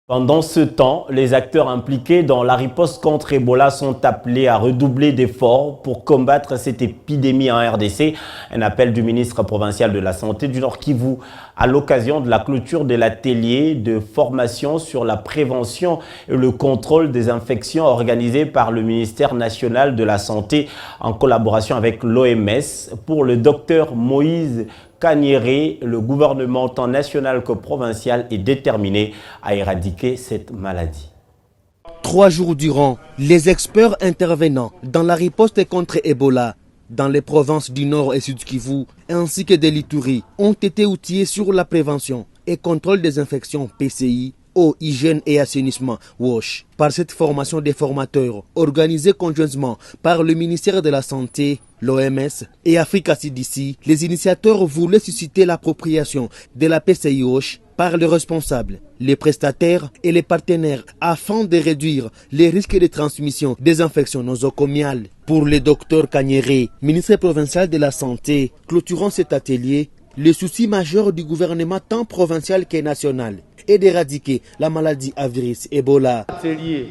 Pendant ce temps, les acteurs impliqués dans la riposte contre Ebola sont appelés à redoubler d'efforts pour combattre cette épidémie en RDC. Un appel du ministre provincial de la Santé du Nord Kivu à l'occasion de la clôture de l'atelier de formation sur la prévention et le contrôle des infections organisé par le ministère national de la Santé en collaboration avec l'OMS. Pour le docteur Moïse Kanyere, le gouvernement tant national que provincial est déterminé à éradiquer cette maladie. 3 jours durant, les experts intervenant dans la riposte contre Ebola dans les provinces du Nord et Sud Kivu ainsi que de l'Ituri ont été outillés sur la prévention et contrôle des infections PCI, eau, hygiène et assainissement WASH. Par cette formation des formateurs organisée conjointement par le ministère de la Santé, l'OMS et Africa CDC, les initiateurs voulaient susciter l'appropriation de la PCI WASH par les responsables, les prestataires et les partenaires afin de réduire les risques de transmission des infections nosocomiales. Pour le docteur Kanyere, ministre provincial de la Santé, clôturant cet atelier, le souci majeur du gouvernement tant provincial que national est d'éradiquer la maladie à virus Ebola. L'atelier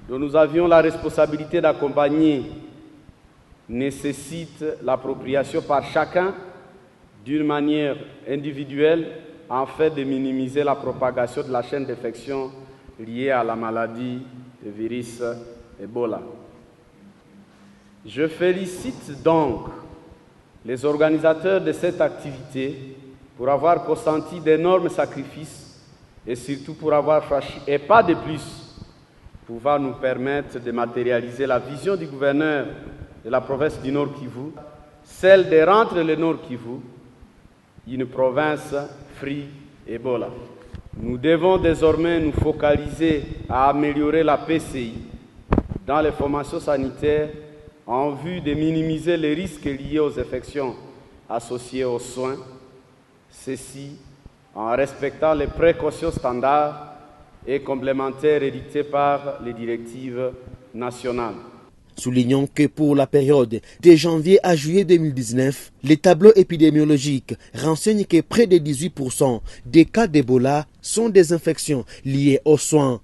dont nous avions la responsabilité d'accompagner nécessite l'appropriation par chacun d'une manière individuelle en fait de minimiser la propagation de la chaîne d'infection liée à la maladie de virus Ebola. Je félicite donc les organisateurs de cette activité pour avoir consenti d'énormes sacrifices et surtout pour avoir franchi et pas de plus, pouvoir nous permettre de matérialiser la vision du gouverneur de la province du Nord Kivu, celle de rendre le Nord Kivu une province free Ebola. Nous devons désormais nous focaliser à améliorer la PCI dans les formations sanitaires en vue de minimiser les risques liés aux infections associées aux soins, ceci en respectant les précautions standards et complémentaires édictées par les directives nationales. Soulignons que pour la période de janvier à juillet 2019, les tableaux épidémiologiques renseignent que près de 18% des cas d'Ebola sont des infections liées aux soins.